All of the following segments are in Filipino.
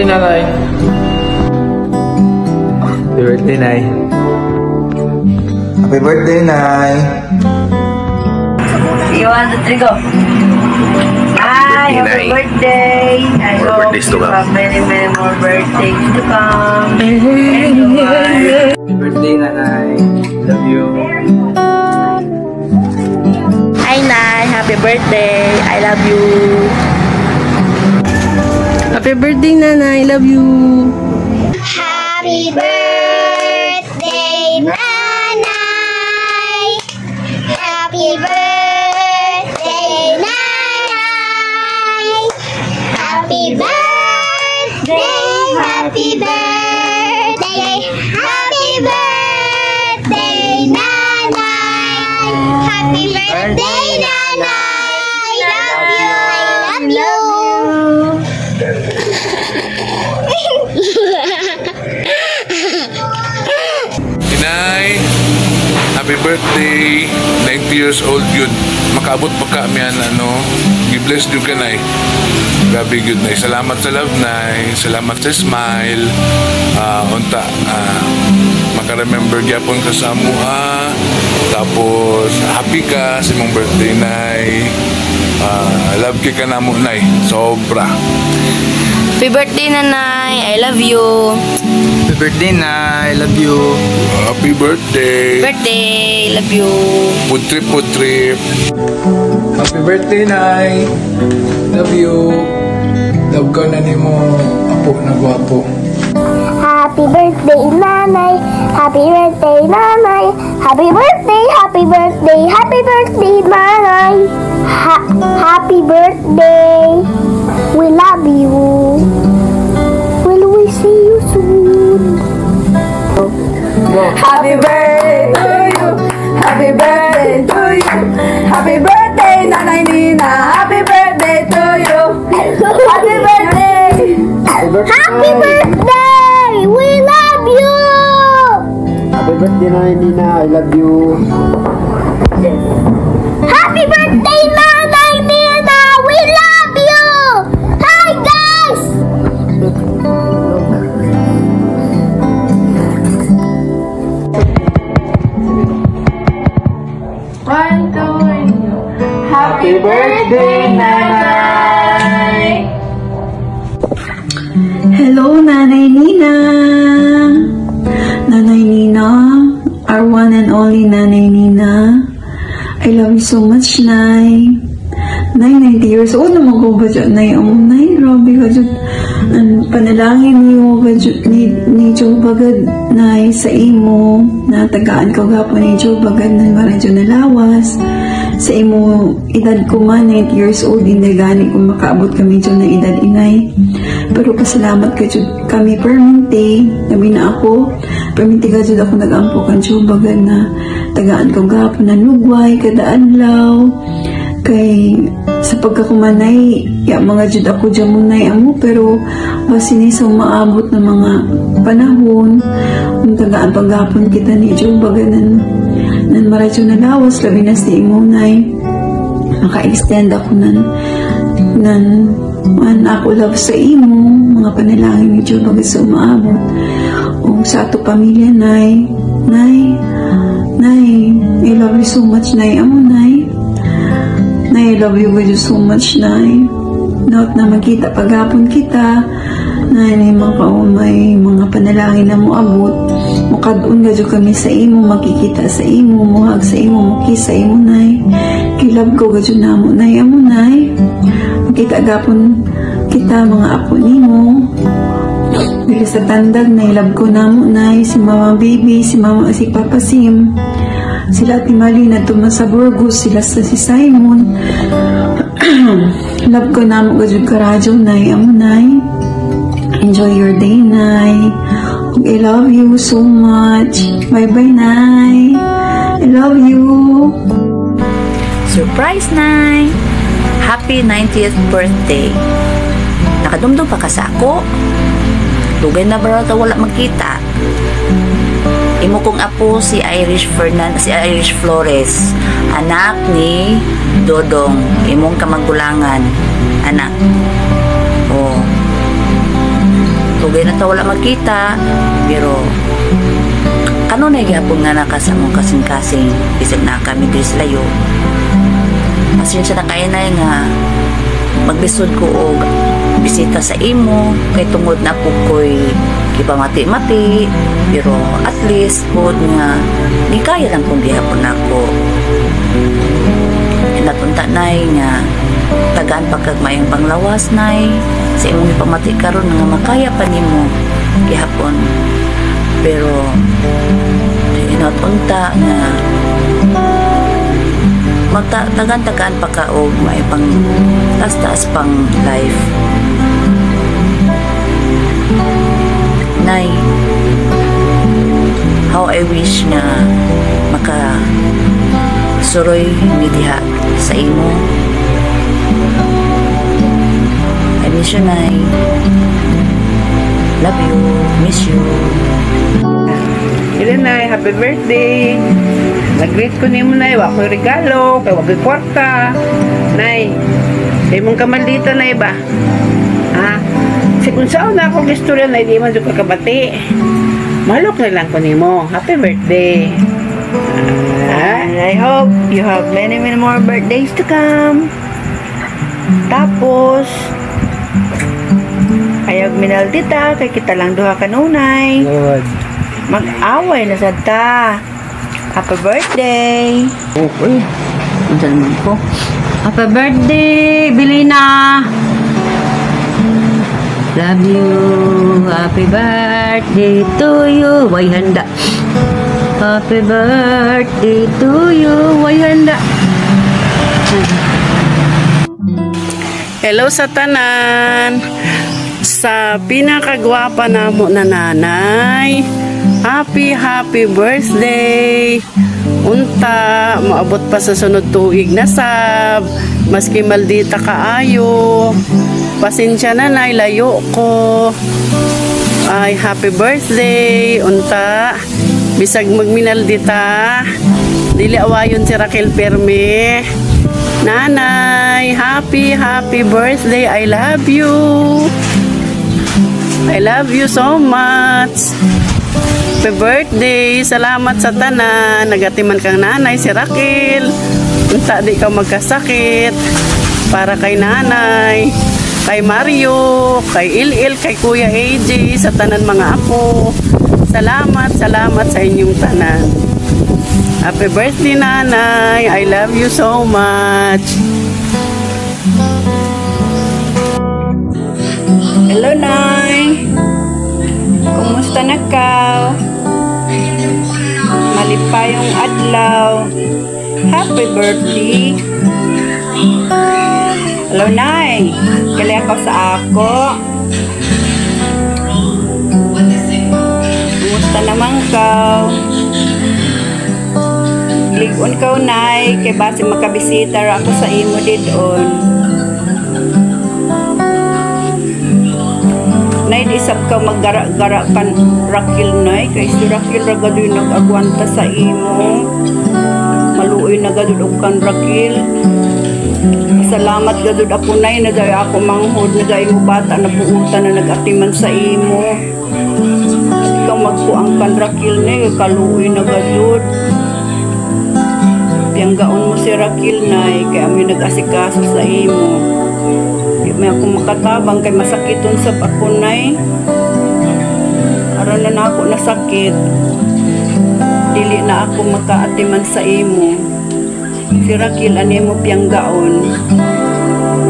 birthday, nanay. Happy birthday, nay. Happy birthday, Nay. 1, 2, 3, go. Hi, happy birthday. I hope you have many, many more birthdays to come. Happy birthday, nanay. Love you. Hi, Nay. Happy birthday. I love you. Happy birthday, Nanay. Love you. Happy birthday, Nanay. Happy birthday, Nanay. Happy birthday, happy birthday, happy birthday, Nanay. Happy birthday, Nanay. Love you. I love you. Inay, happy birthday. 90 years old yun. Makaabot pa kami yan, i-bless you ka, Nay. Grabe yun, Nay. Salamat sa love, Nay. Salamat sa smile. Maka-remember gyapon ka sa amuha. Tapos, happy ka sa mong birthday, Nay. Love ka na mo, Nay. Sobra. Happy birthday, Nanay. I love you. Happy birthday, nay. Love you. Happy birthday. Birthday. Love you. Food trip, food trip. Happy birthday, nay. Love you. Love ka na ni mo. Apo na gwapo. Happy birthday, Nanay. Happy birthday, Nanay. Happy birthday, happy birthday, happy birthday, Nanay. Happy birthday. We love you. Will we see you soon? Happy birthday to you. Happy birthday to you. Happy birthday, Nanay Nina. Happy birthday to you. Happy birthday. Happy birthday. We love you. Happy birthday, Nanay Nina. I love you. Happy birthday, Nanay Nina. We love you. Hi, guys. Happy birthday, nanay. Hello, Nanay Nina. Nanay Nina, our one and only Nanay Nina. I love you so much, Nay. Nay, 90 years old naman ko ba dyan, Nay? Oh, Nay, grabe ka dyan. Panalangin niyo ba dyan, ni Joe Bagad, Nay, sa imo. Natagaan ko gapo ni Joe Bagad na maradyo na lawas. Sa imo, edad ko man, 90 years old, hindi gani kung makaabot kami dyan na edad, inay. Pero pasalamat ka dyan kami permente, nabi na ako, permente ka dyan ako nag-ampo kan Joe Bagad na tagaan ko gapo na lugway, kadaanlaw, kay sa pagkakumanay, mga jud ako dyan munay amo, pero basinis ang maabot na mga panahon, kung tagaan paghapon kita ni Joe Bagad nan maradyo na lawas, labi na si imunay, maka-extend ako nan ako love sa imo, mga panalangin ni Joe Bagad sa umaabot, o sa ato pamilya, Nay, I love you so much, Nay, amo, Nay, I love you with you so much, Nay. Naot na magkita paghapon kita, Nay, may mga panalangin na mo abot. Mukadun ka kami sa imo, makikita sa imo, muhag sa imo, mukis sa imo, Nay. Kilab ko ka na mo, Nay, amo, Nay. Makita agapon kita, mga apo ni mo. Dili sa tandag, nailab ko na mo, Nay. Si Mama Baby, si Papa Sim. Sila Timali na tumas sa Burgos, sila sa si Simon. Love ko na mo gajud ka radyo, Nay, amo, Nay. Enjoy your day, Nay. I love you so much. Bye-bye, Nay. I love you. Surprise, Nay! Happy 90th birthday. Nakadumdum pa ka sa ako. Lugay na ba ito wala magkita? Imo kong apo si Irish Flores, anak ni Dodong, imong kamagulangan, anak. Oh. Dugay na ta wala magkita, pero kanunay gyapon nga nakasamong kasing-kasing bisag na kami diri sa layo. Pasensya na kay nay nga maglisod ko og bisita sa imo kay tungod na po ko'y kipamati-mati, pero at least pod nga di kaya lang kung gihapon ako. Natunta nay nga tagaan pagkag mayong panglawas nay sa imong ipamati karon nga makaya pa nimo gihapon. Pero natunta nga magtagan-tagaan pa ka o may pang taas-taas pang life. Nay, how I wish nga maka suroy ni diha sa imo. I miss you, Nay. Love you. Miss you. Hello, Nay. Happy birthday. Nag-greet ko ni mo, Nay. Wa ko'y regalo. Kaya wag ko'y kwarta. Nay, ay mong kamaldita, Nay, ba? Ha? Kasi kung saan na akong istorya, Nay, di man doon kakabati. Malok na lang ko ni mo. Happy birthday. And I hope you have many more birthdays to come. Tapos, ayag minaldita, kay kita lang duha kanunay. Lord. Mag-away na sad ta. Happy birthday! Okay. Unsa naman ko? Happy birthday, Belina. Love you. Happy birthday to you. Way handa. Happy birthday to you. Way handa. Hello sa tanan. Sa pinakagwapa namo na nanay. Happy birthday. Unta, maabot pa sa sunod tuig na sab. Maski maldita kaayo. Pasensya na, Nay, layo ko. Ay, happy birthday. Unta, bisag magminaldita. Dili awayon si Raquel Perme. Nanay, happy birthday. I love you. I love you so much. Happy birthday. Salamat sa tanan. Nagatiman kang nanay si Raquel. Unta di ka magkasakit. Para kay nanay, kay Mario, kay Il, kay Kuya AJ, sa tanan mga apo. Salamat sa inyong tanan. Happy birthday, nanay. I love you so much. Hello, Nay! Kumusta na ka? Malipayong adlaw. Happy birthday! Hello, Nay! Kali ako sa ako. Kumusta naman ka? Ligon ka, Nay, kay base makabisita ako sa imo didon. Nay, di sab ka maggara-gara kan Raquel, Nay, kay si Raquel ragadoy nag-agwanta sa imo. Maluoy na gadud kan Raquel. Salamat gadud ako, Nay, na dayo ako manghod, na dayo bata na puutan na nag-atiman sa imo. At ikaw magpuang kan Raquel, Nay, kaluoy na gadud. Piyanggaon mo si Raquel, Nay, kaya may nag-asikaso sa imo. Di may ako makatabang kay masakiton sa ako, Nay. Aron na ako nasakit. Dili na ako makaatiman sa imo. Si Raquel ani mo piyanggaon.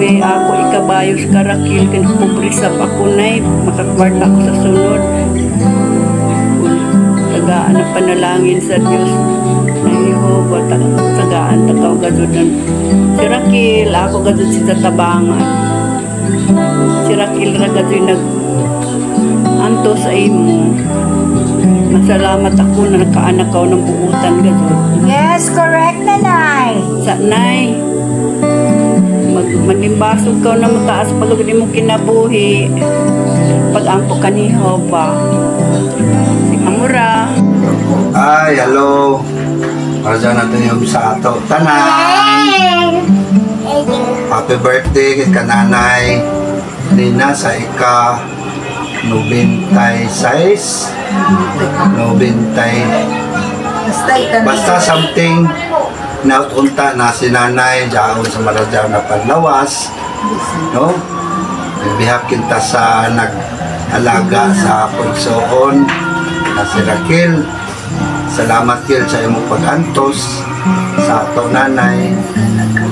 We ako ikabayos ka, Raquel, kay pubrisap ako, Nay, makakwarta ako sa sunod. Tagaan ang panalangin sa Diyos. Jehovah, tagaan takaw gadud si Raquel, ako gadud si tatabangan. Si Raquel ra gadud nag anto sa imo. Masalamat ako na nakaanak ka ng buutan gadud. Yes, correct, Nanay. Sa Nay, manimbasog ka na mataas pag di mo kinabuhi. Pag-ampo ka ni Jehovah. Si Amura. Ay, hello. Para dyan natin yung sa ato. Tanan! Happy birthday kay kananay. Lina sa ika. 96, 90, basta something nautunta na si nanay dahon sa Maradyaw na panlawas, no? Bihap kita sa nag-alaga sa pagsoon na si Raquel. Salamat Kil sa imong pag-antos sa ato nanay.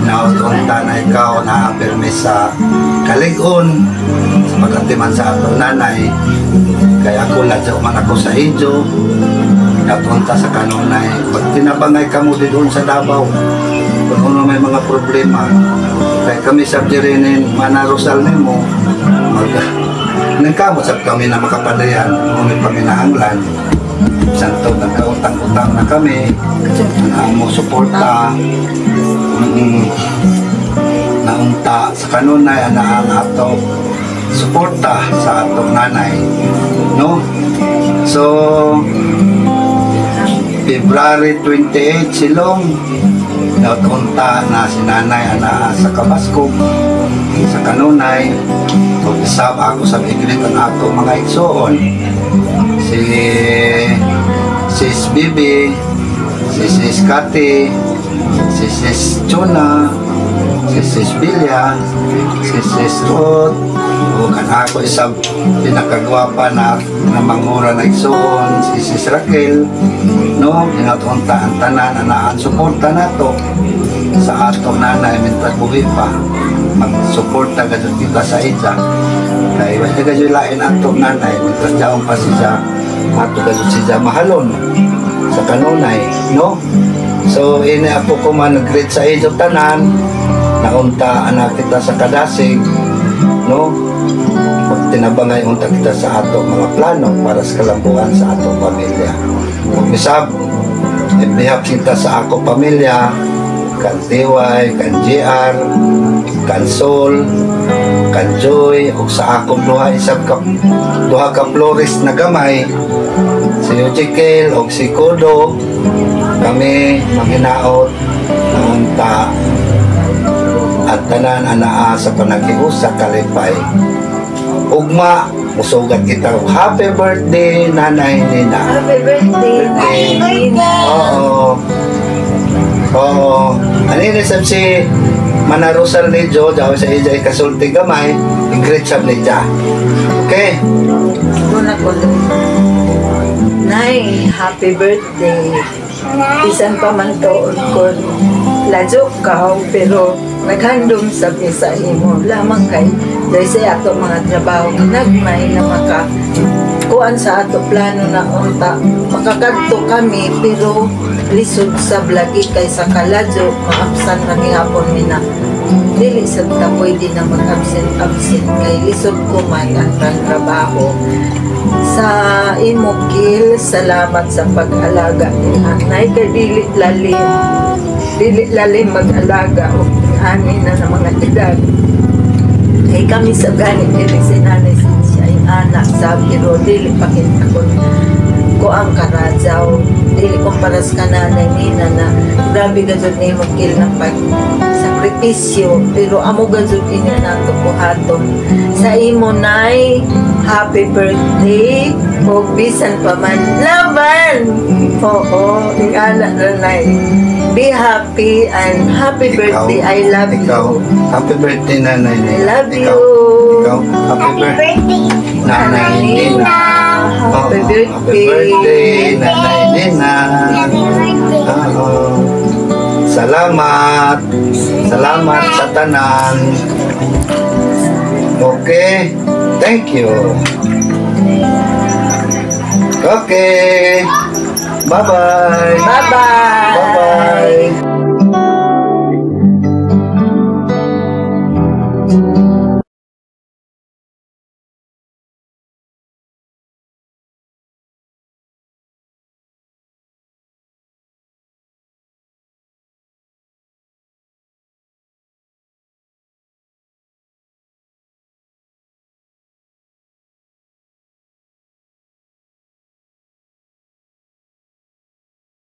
Nautunta na ikaw na apirme sa kaligon sa pagkatiman sa ato nanay. Kaya ako ladyo man ako sa inyo. Napunta sa kanunay. Pag tinabangay ka mo doon sa Davao, kung ano may mga problema, kaya kami sa dirinin, manarosal mo, nagkamot sa kami na makapadayan, ngunit kami nahanglan. Santo, nagkautang-utang na kami, na mo suporta, naunta sa kanunay, ang ato suporta sa atong nanay. No? So, February 28, silong nautunta na si nanay ana sa Kabaskog sa kanunay. Mag-isab ako sa iglit ang ato mga igsoon, si Sis Bibi, si Sis Kati, si Sis Chona, si Sis Bilya, si Sis Ruth, o kan ako isang pinakagwapa na mangura na igsoon, si Sis Raquel, no? Inatunta ang tanan na suporta nato sa ato nanay mintas buhi pa, magsuporta gadyo kita sa ija. Kaya wala gadyo lain ato nanay mintas jaong pa siya, ato gadyo siya mahalon sa kanunay, no? So ini ako ko man nag-greet sa ija tanan, naunta anak kita sa Kadasig, no? Pag tinabangay unta kita sa ato mga plano para sa kalambuan sa ato pamilya. Misab, ibihap kita sa ako pamilya, kan Tiway, kan JR, kan Sol, kan Joy, o sa akong duha ka Flores na gamay, si Ezekiel o si Kodo, kami manghinaot na unta at tanan anaa sa panagiusa kalipay. Ugma, musugat kita. Happy birthday, Nanay Nina. Happy birthday, Nanay Nina. Oo. Oo. Anini sab si Manarosal ni Jo, daw sa ija ikasulti gamay, ingrid sab ni Ja. Okay? Muna ko Nay, happy birthday. Bisan pa man to ko ladyo ka, pero naghandom sa sa imo lamang kay dahil sa ato mga trabaho nagmay na kuan sa ato plano na unta makakadto kami, pero lisod sa blagi kay sa kaladyo maabsan na gihapon mi na dili sa ta pwede na mag-absent kay lisod ko man ang trabaho sa imo Kil. Salamat sa pag-alaga ni Anay kay dili lalim mag-alaga o ani na ng mga edad. Kay kami sa ganit dili si nanay siya ay anak sa pero dili pakita ko ang karadyaw, dili kumparas ka nanay nina na grabe gazod ni mo Kil ng pag-sakripisyo, pero amo gazod niya nato buhaton sa imo Nay. Happy birthday o bisan pa man laban. Oo, ingana na Nay. Be happy and happy birthday. I love you. Happy birthday, Nanay Nina. I love you. Ikaw, happy birthday, Nanay Nina. Happy birthday. Happy birthday, Nanay Nina. Salamat. Salamat sa tanan. Okay. Thank you. Okay. Bye-bye. Bye-bye. Bye-bye.